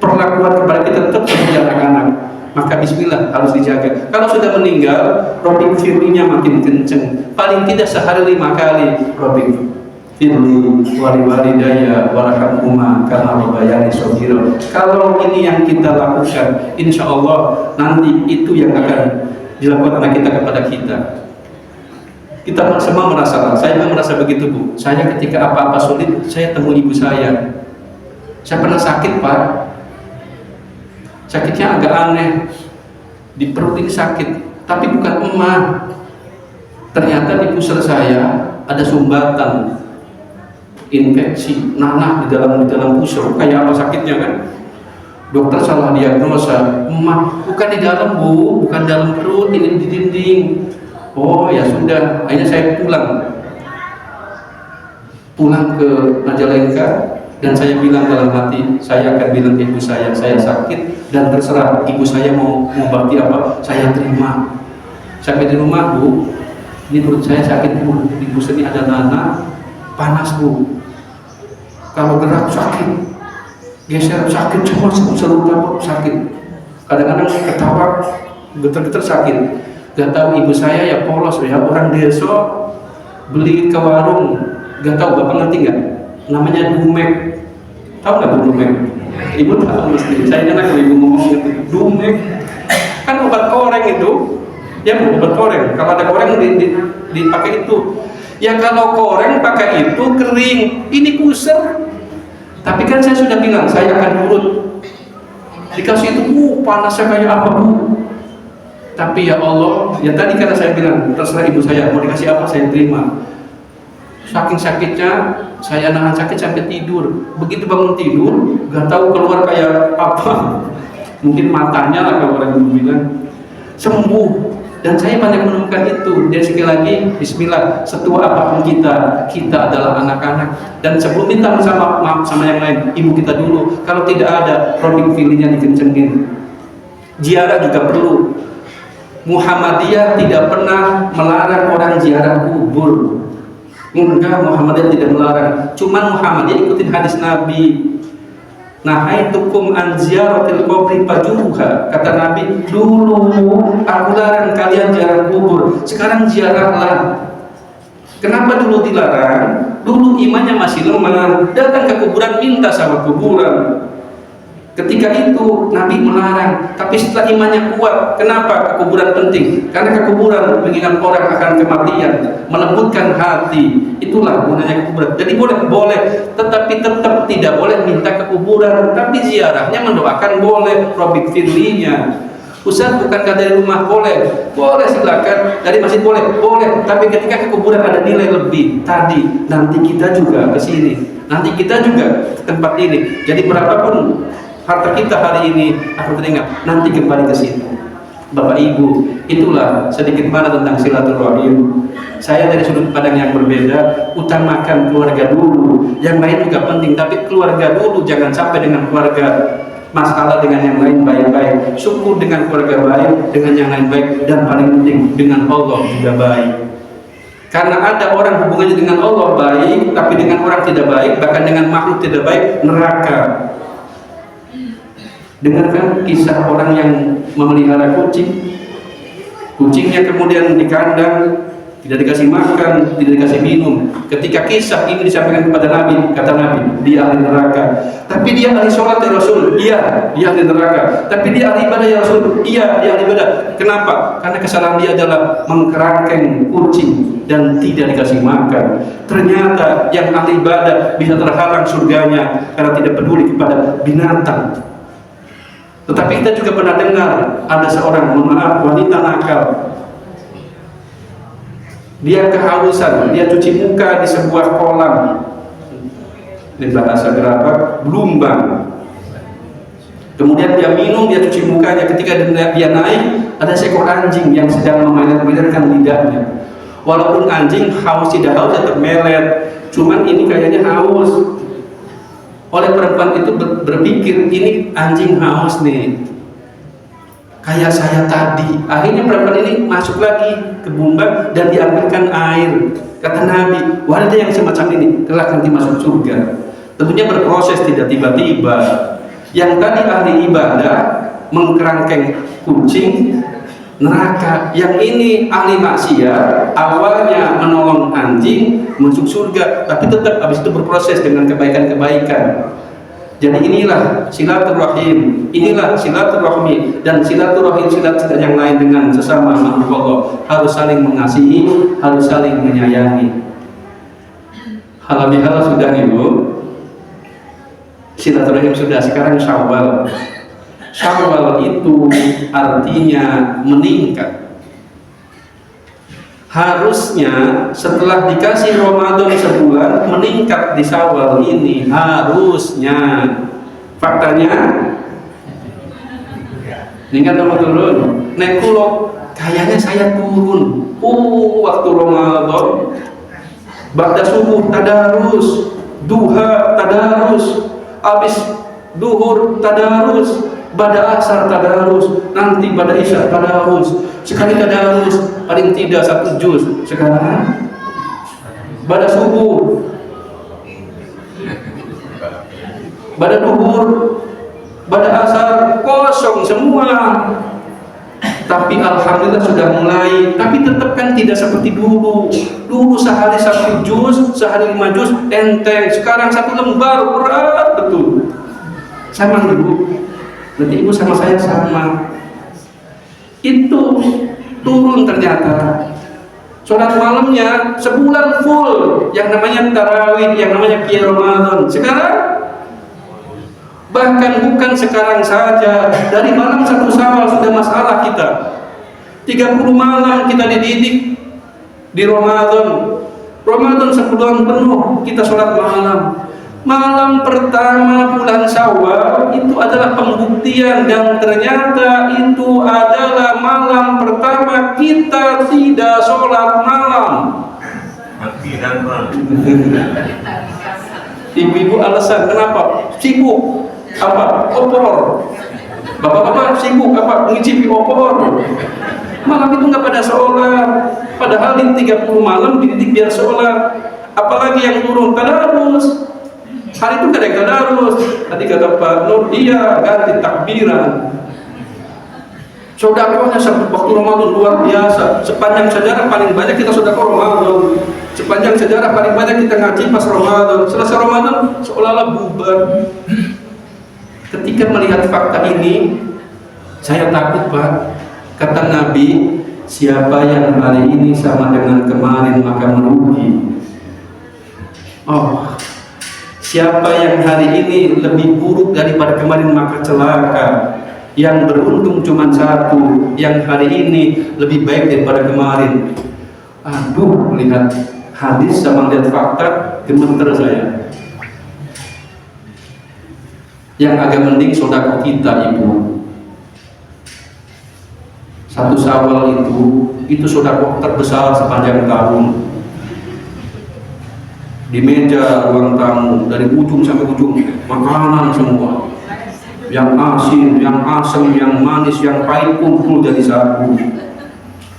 perlakuan kepada kita tetap seperti anak-anak, maka bismillah harus dijaga. Kalau sudah meninggal, Robin firlinya makin kenceng, paling tidak sehari 5 kali, Robin firli wali-walidaya warahmatuhuma kama rabbayani shaghira. Kalau ini yang kita lakukan, insya Allah nanti itu yang akan dilakukan anak kita kepada kita. Kita semua merasa, saya pun merasa begitu, Bu. Saya ketika apa-apa sulit, saya temui ibu saya. Saya pernah sakit, Pak. Sakitnya agak aneh, di perut ini sakit, tapi bukan emah. Ternyata di pusar saya ada sumbatan infeksi nanah di dalam pusar. Kayak apa sakitnya kan? Dokter salah diagnosa, emah bukan di dalam, Bu, bukan dalam perut, ini di dinding. Oh ya sudah, akhirnya saya pulang ke Majalengka, dan saya bilang dalam hati, saya akan bilang ke ibu saya sakit, dan terserah ibu saya mau bakti apa, saya terima. Sampai di rumah, Bu, ini perut saya sakit, Bu, di pusat ini ada nanah, panas, Bu. kalau gerak sakit, geser sakit, cuma seluruh sakit. Kadang-kadang ketawa getar-getar sakit. Gak tahu ibu saya ya polos ya, orang desa beli ke warung, gak tahu bapak ngerti nggak? Namanya dumek, tahu nggak dumek? Ibu tahu mesti. Saya enak kalau ibu ngomong gitu. Dumek kan obat koreng itu, ya obat koreng. Kalau ada koreng dipakai itu. Ya kalau koreng pakai itu kering, ini puser. Tapi kan saya sudah bilang saya akan urut. Dikasih itu, panasnya kayak apa bu? Tapi ya Allah, ya tadi karena saya bilang terserah ibu saya mau dikasih apa saya terima. Saking sakitnya saya nahan sakit sampai tidur. Begitu bangun tidur, gak tahu keluar kayak apa. Mungkin matanya lah kalau orang dulu bilang sembuh. Dan saya banyak menemukan itu. Dan sekali lagi, Bismillah, setua apapun kita adalah anak-anak. Dan sebelum minta maaf sama yang lain, ibu kita dulu. Kalau tidak ada, produk feelingnya dikencengin. Ziarah juga perlu. Muhammadiyah tidak pernah melarang orang ziarah kubur. Enggak, Muhammadiyah tidak melarang. Cuman Muhammadiyah ikutin hadis Nabi. Nahaitukum an ziyaratil qabri fajuruha. Kata Nabi, dulu aku larang kalian ziarah kubur. Sekarang ziarahlah. Kenapa dulu dilarang? Dulu imannya masih lemah. Datang ke kuburan minta sama kuburan. Ketika itu Nabi melarang, tapi setelah imannya kuat, kenapa ke kuburan penting? Karena ke kuburan mengingat orang akan kematian, melembutkan hati. Itulah gunanya ke kuburan. Jadi boleh, tetapi tetap tidak boleh minta ke kuburan. Tapi ziarahnya mendoakan boleh, robik firlinya. Ustaz, bukankah dari rumah boleh silakan, dari masjid boleh. Tapi ketika ke kuburan ada nilai lebih. Tadi nanti kita juga ke sini, nanti kita juga ke tempat ini. Jadi berapapun harta kita hari ini aku teringat nanti kembali ke situ. Bapak Ibu, itulah sedikit mana tentang silaturahim. Saya dari sudut pandang yang berbeda, utamakan keluarga dulu. Yang lain juga penting, tapi keluarga dulu, jangan sampai dengan keluarga masalah dengan yang lain baik-baik. Syukur dengan keluarga baik, dengan yang lain baik, dan paling penting dengan Allah juga baik. Karena ada orang hubungannya dengan Allah baik, tapi dengan orang tidak baik, bahkan dengan makhluk tidak baik, neraka. Dengarkan kisah orang yang memelihara kucing. Kucingnya kemudian di kandang, tidak dikasih makan, tidak dikasih minum. Ketika kisah ini disampaikan kepada Nabi, kata Nabi, dia ahli neraka. Tapi dia ahli sholat ya Rasul, iya, dia ahli neraka. Tapi dia ahli ibadah ya Rasul, iya, dia ahli ibadah. Kenapa? Karena kesalahan dia adalah mengkerangkeng kucing dan tidak dikasih makan. Ternyata yang ahli ibadah bisa terhalang surganya karena tidak peduli kepada binatang. Tetapi kita juga pernah dengar ada seorang, mohon maaf, wanita nakal. Dia kehausan, dia cuci muka di sebuah kolam. Di bahasa berapa? Blumbang. Kemudian dia minum, dia cuci mukanya. Ketika dia naik, ada seekor anjing yang sedang memelet-meletkan lidahnya. Walaupun anjing haus tidak haus tetap melet. Cuman ini kayaknya haus. Oleh perempuan itu berpikir, ini anjing haus nih, kayak saya tadi. Akhirnya perempuan ini masuk lagi ke bumbang dan diambilkan air. Kata Nabi, wanita yang semacam ini kelak nanti masuk surga. Tentunya berproses, tidak tiba-tiba. Yang tadi ahli ibadah mengkerangkeng kucing, neraka. Yang ini ahli maksiat, awalnya menolong anjing masuk surga, tapi tetap habis itu berproses dengan kebaikan-kebaikan. Jadi inilah silaturahim, inilah silaturahmi, dan silaturahim silat yang lain dengan sesama makhluk Allah harus saling mengasihi, harus saling menyayangi. Halal bihalal sudah Ibu, silaturahim sudah. Sekarang Syawal. Syawal itu artinya meningkat. Harusnya setelah dikasih Ramadan sebulan meningkat di Syawal ini, harusnya. Faktanya meningkat atau turun? Nek kulo kayaknya saya turun. Waktu Ramadan ba'da subuh tadarus, duha tadarus, habis duhur tadarus, pada asar tadarus, nanti pada isya tadarus. Sekali tadarus paling tidak 1 juz. Sekarang pada subuh pada duhur, pada asar kosong semua. Tapi alhamdulillah sudah mulai, tapi tetap kan tidak seperti dulu. Dulu sehari 1 juz, sehari 5 juz enteng, sekarang 1 lembar berat betul. Sama dulu. Berarti ibu sama saya sama. Itu turun ternyata. Sholat malamnya sebulan full, yang namanya tarawih, yang namanya qiyam Ramadan. Sekarang bahkan bukan sekarang saja, dari malam 1 Syawal sudah masalah kita. 30 malam kita dididik di Ramadan. Ramadan sebulan penuh kita sholat malam. Malam pertama bulan Syawal itu adalah pembuktian, dan ternyata itu adalah malam pertama kita tidak sholat malam. Ibu-ibu alasan kenapa? Sibuk apa? Opor. Bapak-bapak sibuk apa? Mengicipi opor. Malam itu nggak pada sholat. Padahal di 30 malam dididik biar sholat. Apalagi yang turun tadarus. Hari itu kadang tadarus. Tadi kata Pak Nur, iya ganti takbiran. Sodakohnya waktu Ramadan luar biasa. Sepanjang sejarah paling banyak kita sodakoh Ramadan. Sepanjang sejarah paling banyak kita ngaji pas Ramadan. Selesai Ramadan seolah-olah bubar. Ketika melihat fakta ini, saya takut Pak. Kata Nabi, siapa yang hari ini sama dengan kemarin maka merugi. Oh, siapa yang hari ini lebih buruk daripada kemarin maka celaka. Yang beruntung cuma 1, yang hari ini lebih baik daripada kemarin. Aduh, melihat hadis sama lihat fakta, gemeter saya. Yang agak mending sedekah kita, Ibu. 1 Syawal itu sedekah terbesar sepanjang tahun. Di meja ruang tamu, dari ujung sampai ujung, makanan semua. Yang asin, yang asam, yang manis, yang pahit kumpul jadi satu.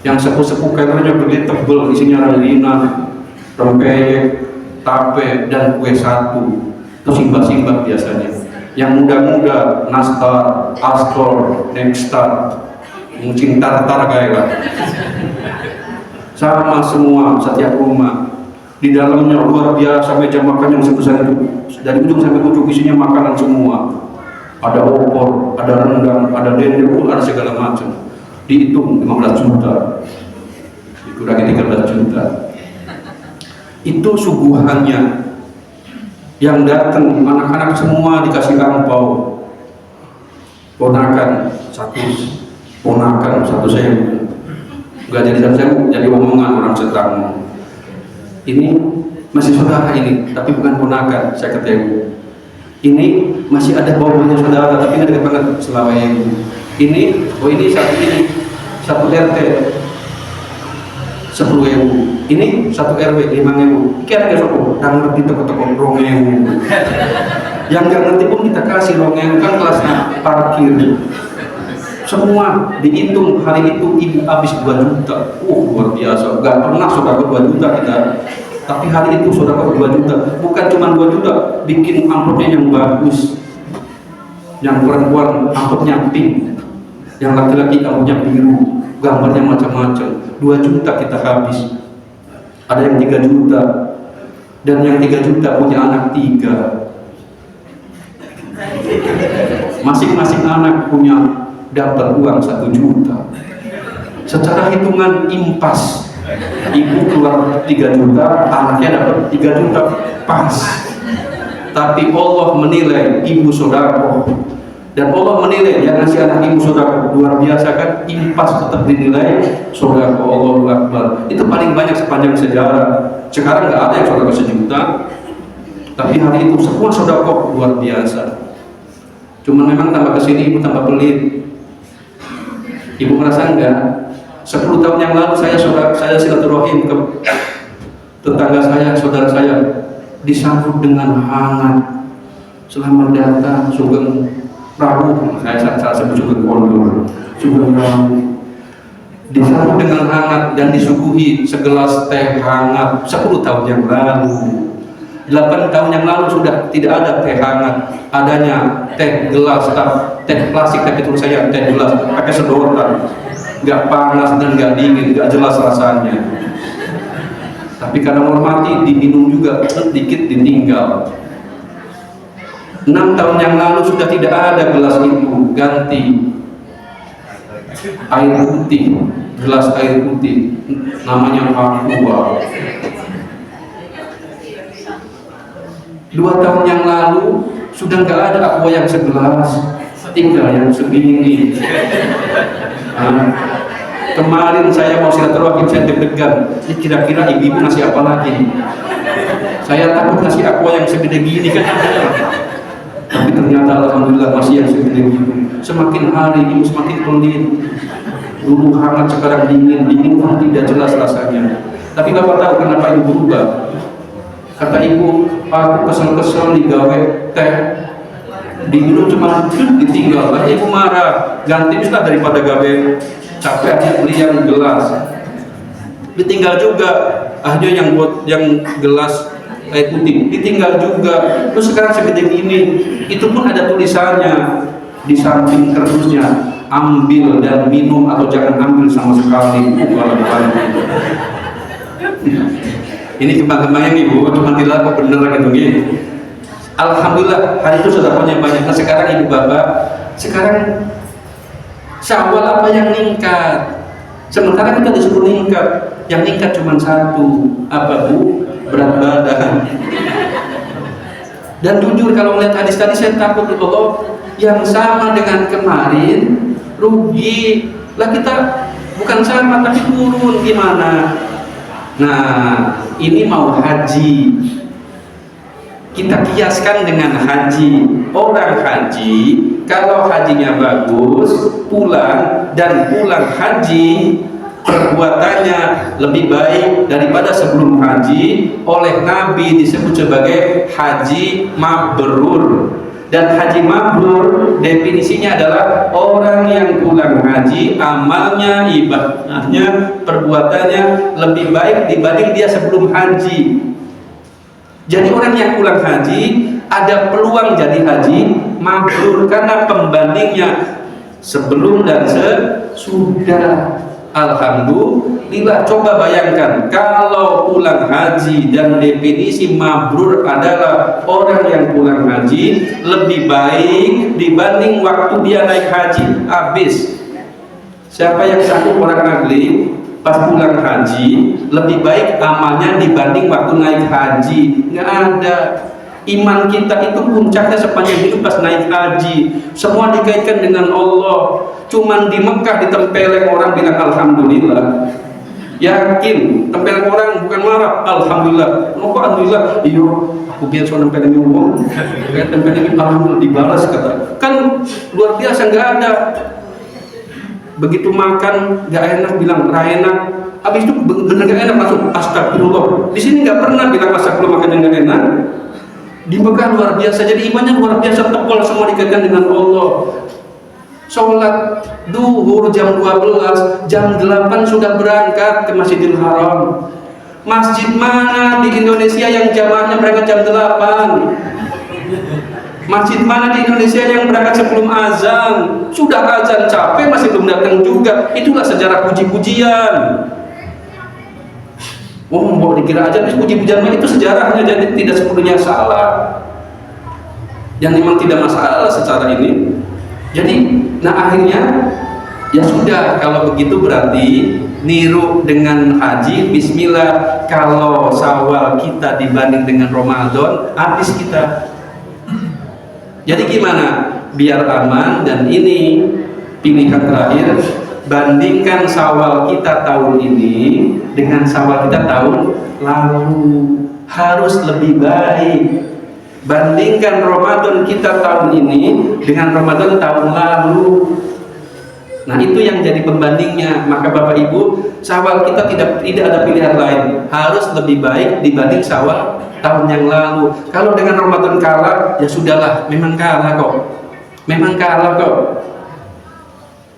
Yang sepuh-sepuh kayaknya gede tebel, isinya rengginang, rempeyek, tape, dan kue satu. Itu simbah-simbah biasanya. Yang muda-muda, nastar, astor, nextar, mucing tartar kayak sama semua setiap rumah. Di dalamnya luar biasa meja makan yang sebesar itu, dari ujung sampai ujung isinya makanan semua. Ada opor, ada rendang, ada dendeng, ada segala macam. Dihitung 15 juta, dikurangi 13 juta. Itu suguhannya. Yang datang anak-anak semua dikasih angpau. Ponakan 1.000. Gak jadi 1.000, jadi omongan orang Setang. Ini masih saudara ini, tapi bukan ponakan, saya ketemu. Ini masih ada bawahnya saudara, tapi ini dekat banget selama ini. Ini satu RT 10.000. Ini 1 RW 5.000. Kira-kira sopo, yang ngerti toko-toko 2.000. Yang nggak ngerti pun kita kasih 2.000, kan kelasnya parkir. Semua dihitung hari itu ibu habis 2 juta. Luar biasa. Gak pernah saudara 2 juta kita. Tapi hari itu saudara 2 juta. Bukan cuma 2 juta, bikin amplopnya yang bagus. Yang perempuan amplopnya pink, yang laki-laki amplopnya biru, gambarnya macam-macam. 2 juta kita habis. Ada yang 3 juta, dan yang 3 juta punya anak 3. Masing-masing anak punya dapat uang 1 juta. Secara hitungan impas, ibu keluar 3 juta, anaknya dapat 3 juta pas. Tapi Allah menilai ibu sedekah, dan Allah menilai yang ngasih anak ibu sedekah luar biasa kan, impas tetap dinilai sedekah. Allahu Akbar. Itu paling banyak sepanjang sejarah. Sekarang nggak ada yang sedekah 1 juta, tapi hari itu semua sedekah luar biasa. Cuma memang tambah kesini ibu tambah pelit. Ibu merasa enggak? 10 tahun yang lalu saya silaturahim ke tetangga saya, saudara saya, disambut dengan hangat. Selamat datang, Sugeng Prabu. Saya sebut Sugeng Kondor, Sugeng Prabu. Disambut dengan hangat dan disuguhi segelas teh hangat 10 tahun yang lalu. 8 tahun yang lalu sudah tidak ada teh hangat, adanya teh gelas, teh plastik, tapi terus saya teh gelas pakai sedotan, nggak panas dan nggak dingin, nggak jelas rasanya. Tapi karena menghormati diminum juga, sedikit ditinggal. 6 tahun yang lalu sudah tidak ada gelas itu, ganti air putih, gelas air putih, namanya Aqua. 2 tahun yang lalu sudah nggak ada Aqua yang segelas, tinggal yang segini. Kemarin saya mau silaturahim, saya deg-degan, ini kira-kira ibu-ibu ngasih apa lagi? Saya takut ngasih Aqua yang segede gini kan. Tapi ternyata alhamdulillah masih yang segede gini. Semakin hari ibu semakin pelit. Dulu hangat, sekarang dingin pun tidak jelas rasanya. Tapi Bapak tahu kenapa ibu berubah? Kata ibu, aku kesel-kesel digawe teh, diminum cuma ditinggal. Lalu ibu marah, ganti bisa daripada gawe capek aja beli yang gelas. Ditinggal juga, aja yang buat yang gelas air putih, ditinggal juga. Terus sekarang segede gini, itu pun ada tulisannya di samping kertasnya, ambil dan minum atau jangan ambil sama sekali. Ini kembang-kembangnya ibu, cuma tidak kok bener gitu gini. Alhamdulillah hari itu sedekahnya banyak. Nah sekarang ibu bapak, sekarang Syawal apa yang ningkat? Sementara kita disuruh ningkat, yang ningkat cuma satu, apa bu? Berat badan. Dan jujur kalau melihat hadis tadi saya takut Allah yang sama dengan kemarin rugi lah, kita bukan sama tapi turun gimana? Nah, ini mau haji, kita kiaskan dengan haji. Orang haji, kalau hajinya bagus, pulang haji, perbuatannya lebih baik daripada sebelum haji. Oleh Nabi disebut sebagai haji mabrur. Dan haji mabrur definisinya adalah orang yang pulang haji, amalnya, ibadahnya, perbuatannya lebih baik dibanding dia sebelum haji. Jadi orang yang pulang haji ada peluang jadi haji mabrur karena pembandingnya sebelum dan sesudah. Alhamdulillah, coba bayangkan kalau pulang haji dan definisi mabrur adalah orang yang pulang haji lebih baik dibanding waktu dia naik haji. Habis. Siapa yang sanggup orang agli pas pulang haji lebih baik amalnya dibanding waktu naik haji? Nggak ada. Iman kita itu puncaknya sepanjang hidup pas naik haji. Semua dikaitkan dengan Allah. Cuman di Mekah ditempeleng orang bilang alhamdulillah. Yakin, tempeleng orang bukan marah. Alhamdulillah. Oh, alhamdulillah. Iyo, aku biasa nempeleng ngomong. Kayak tempeleng alhamdulillah dibalas kata. Kan luar biasa, nggak ada. Begitu makan nggak enak bilang enak. Habis itu bener nggak enak langsung astagfirullah. Di sini nggak pernah bilang astagfirullah makan yang nggak enak. Di Mekah luar biasa, jadi imannya luar biasa, tebal, semua dikaitkan dengan Allah. Sholat duhur jam 12, jam 8 sudah berangkat ke Masjidil Haram. Masjid mana di Indonesia yang jamaahnya berangkat jam 8? Masjid mana di Indonesia yang berangkat sebelum azan? Sudah azan capek masih belum datang juga. Itulah sejarah puji-pujian. Oh, mau dikira aja puji-pujian itu sejarahnya, jadi tidak sepenuhnya salah. Yang memang tidak masalah secara ini. Jadi, nah akhirnya ya sudah, kalau begitu berarti niru dengan haji. Bismillah, kalau Syawal kita dibanding dengan Ramadan, habis kita. Jadi gimana? Biar aman, dan ini pilihan terakhir. Bandingkan Syawal kita tahun ini dengan Syawal kita tahun lalu, harus lebih baik. Bandingkan Ramadan kita tahun ini dengan Ramadan tahun lalu. Nah itu yang jadi pembandingnya. Maka Bapak Ibu, Syawal kita tidak ada pilihan lain, harus lebih baik dibanding Syawal tahun yang lalu. Kalau dengan Ramadan kalah, ya sudahlah, memang kalah kok.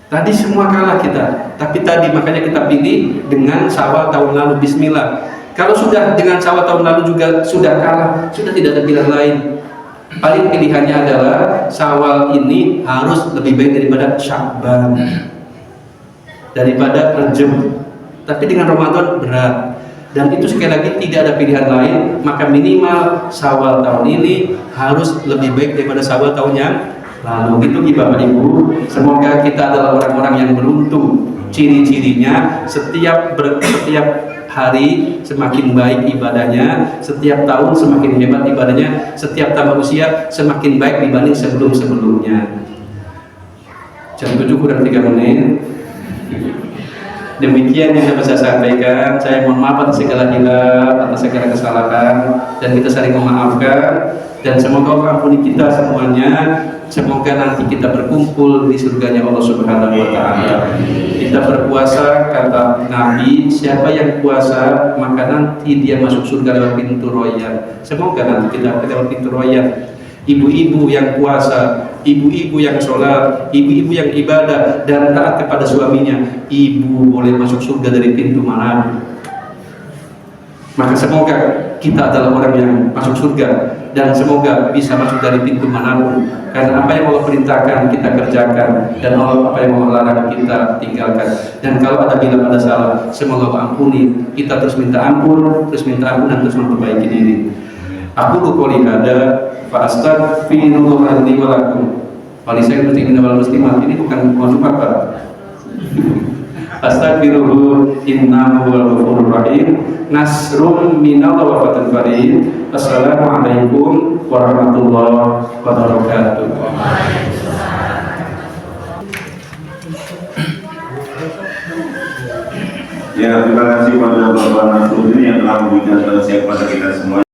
Tadi semua kalah kita, tapi tadi makanya kita pilih dengan Syawal tahun lalu. Bismillah. Kalau sudah dengan Syawal tahun lalu juga sudah kalah, sudah tidak ada pilihan lain. Paling pilihannya adalah Syawal ini harus lebih baik daripada Sya'ban, daripada Rajab. Tapi dengan Ramadan berat. Dan itu sekali lagi tidak ada pilihan lain, maka minimal Syawal tahun ini harus lebih baik daripada Syawal tahun yang lalu. Itu Bapak Ibu. Semoga kita adalah orang-orang yang beruntung. Ciri-cirinya setiap hari semakin baik ibadahnya, setiap tahun semakin hebat ibadahnya, setiap tambah usia semakin baik dibanding sebelum-sebelumnya. Jam 7 kurang 3 menit. Demikian yang dapat saya sampaikan. Saya mohon maaf atas segala hilaf, atas segala kesalahan, dan kita saling memaafkan. Dan semoga Allah ampuni kita semuanya. Semoga nanti kita berkumpul di surganya Allah Subhanahu wa Ta'ala. Kita berpuasa, kata Nabi, siapa yang puasa maka nanti dia masuk surga lewat pintu royan. Semoga nanti kita lewat pintu royan. Ibu-ibu yang puasa, ibu-ibu yang sholat, ibu-ibu yang ibadah dan taat kepada suaminya, ibu boleh masuk surga dari pintu mana. Maka semoga kita adalah orang yang masuk surga, dan semoga bisa masuk dari pintu manapun, karena apa yang Allah perintahkan kita kerjakan, dan apa yang Allah larang kita tinggalkan. Dan kalau ada bilang ada salah, semoga Allah ampuni. Kita terus minta ampun, dan terus memperbaiki diri. Aku qouli hada fa astaghfirullah li wa lakum. Walisai muslimin wal muslimat, ini bukan Jumat, Pak. Astaghfirullah innahu wal ghafurur rahim. Nasrum minallahi wa fatun qarib. Assalamualaikum warahmatullahi wabarakatuh. Ya, terima kasih kepada Bapak Nasruddin yang telah memberikan nasihat kepada kita semua.